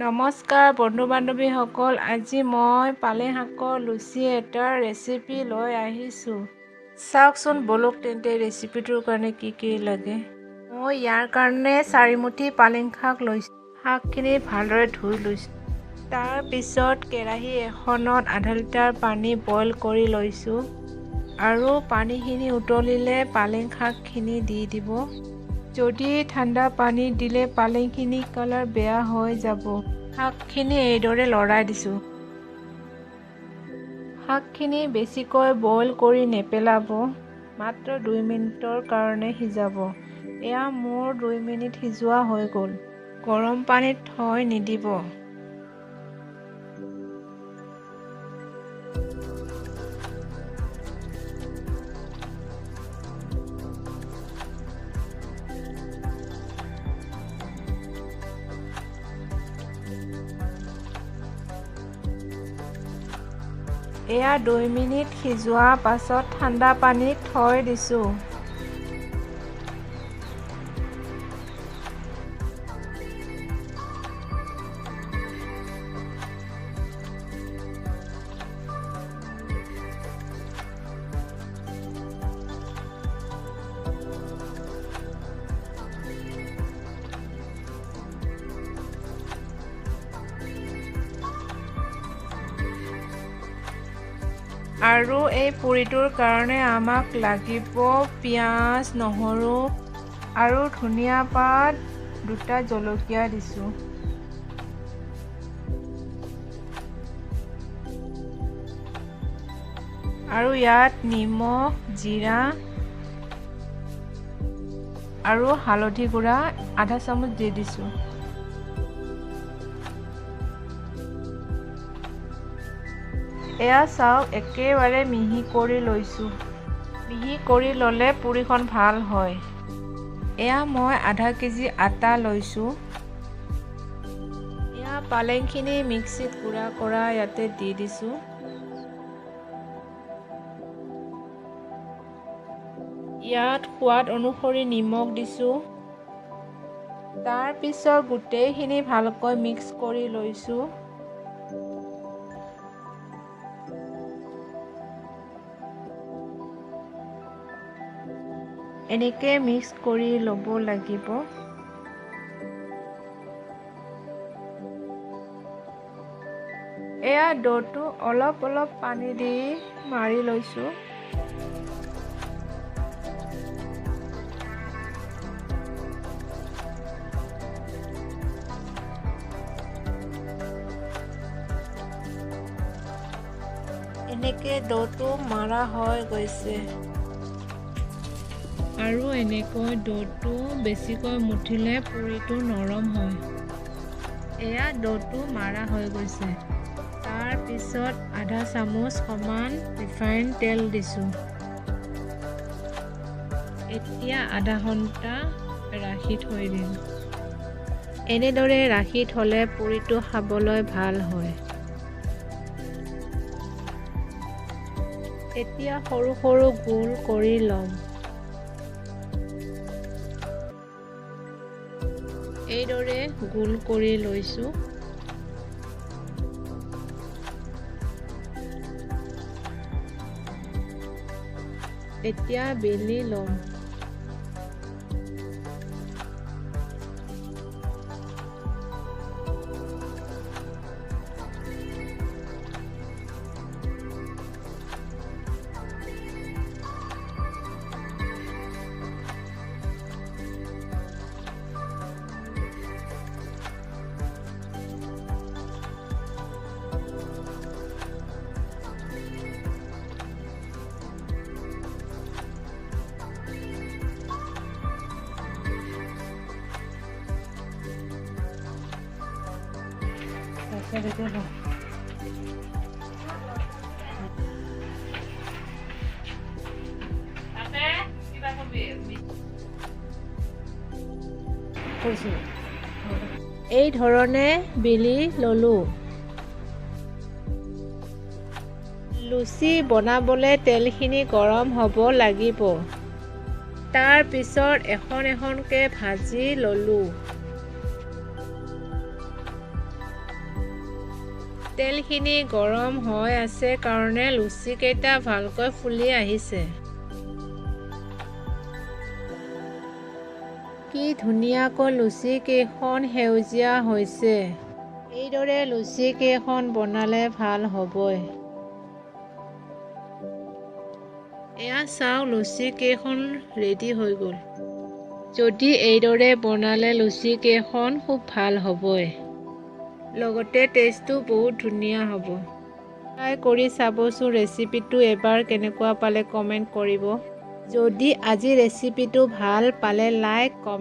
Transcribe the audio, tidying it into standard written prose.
নমস্কাৰ বন্ধু বান্ধৱীসকল, আজি মই পালেং শাকৰ লুচি এটাৰ ৰেচিপি লৈ আহিছোঁ। চাওকচোন বলক তেন্তে ৰেচিপিটোৰ কাৰণে কি লাগে। মই ইয়াৰ কাৰণে 4 মুঠি পালেং শাক লৈছোঁ। শাকখিনি ভালদৰে ধুই লৈছোঁ। তাৰ পিছত কেৰাহী এখনত আধা লিটাৰ পানী বইল কৰি লৈছোঁ আৰু পানীখিনি উতলিলে পালেং শাকখিনি দি দিব। যদি ঠাণ্ডা পানী দিলে পালেংখিনি কালাৰ বেয়া হৈ যাব। শাকখিনি এইদৰে লৰাই দিছোঁ। শাকখিনি বেছিকৈ বইল কৰি নেপেলাব, মাত্ৰ 2 মিনিটৰ কাৰণে সিজাব। এয়া মোৰ 2 মিনিট সিজোৱা হৈ গ'ল। গৰম পানীত থৈ নিদিব। এয়া 2 মিনিট সিজোৱা পাছত ঠাণ্ডা পানীত থৈ দিছোঁ। আৰু এই পুৰিটোৰ কাৰণে আমাক লাগিব পিঁয়াজ, নহৰু আৰু ধনিয়া পাত, 2টা জলকীয়া দিছোঁ। আৰু ইয়াত নিমখ, জিৰা আৰু হালধি গুড়া আধা চামুচ দি দিছোঁ। এয়া চাওক একেবাৰে মিহি কৰি লৈছোঁ। মিহি কৰি ল'লে পুৰিখন ভাল হয়। এয়া মই আধা কেজি আটা লৈছোঁ। এয়া পালেংখিনি মিক্সিত গুড়া কৰা ইয়াতে দি দিছোঁ। ইয়াত সোৱাদ অনুসৰি নিমখ দিছোঁ। তাৰ পিছত গোটেইখিনি ভালকৈ মিক্স কৰি লৈছোঁ। এনেকৈ মিক্স কৰি ল'ব লাগিব। এয়া ডোটো অলপ পানী দি মাৰি লৈছোঁ। এনেকৈ ডোটো মাৰা হৈ গৈছে। আৰু এনেকৈ ডোটো বেছিকৈ মুঠিলে পুৰিটো নৰম হয়। এয়া ডোটো মাৰা হৈ গৈছে। তাৰ পিছত আধা চামুচ সমান ৰিফাইন তেল দিছোঁ। এতিয়া আধা ঘণ্টা ৰাখি থৈ দিম। এনেদৰে ৰাখি থ'লে পুৰিটো খাবলৈ ভাল হয়। এতিয়া সৰু গোল কৰি ল'ম। এইদৰে গোল কৰি লৈছোঁ। এতিয়া বেলি ল'ম। এই ধৰণে বেলি ল'লোঁ। লুচি বনাবলৈ তেলখিনি গৰম হ'ব লাগিব। তাৰ পিছত এখন এখনকৈ ভাজি ল'লোঁ। তেলখিনি গৰম হৈ আছে কাৰণে লুচিকেইটা ভালকৈ ফুলি আহিছে। কি ধুনীয়াকৈ লুচিকেইখন সেউজীয়া হৈছে। এইদৰে লুচিকেইখন বনালে ভাল হ'বই। এয়া চাওক, লুচিকেইখন ৰেডি হৈ গ'ল। যদি এইদৰে বনালে লুচিকেইখন খুব ভাল হ'বই। লগতে টেষ্টটো বহুত ধুনীয়া হ'ব। ট্ৰাই কৰি চাবচোন ৰেচিপিটো এবাৰ কেনেকুৱা পালে কমেণ্ট কৰিব। যদি আজি ৰেচিপিটো ভাল পালে লাইক, কমেণ্ট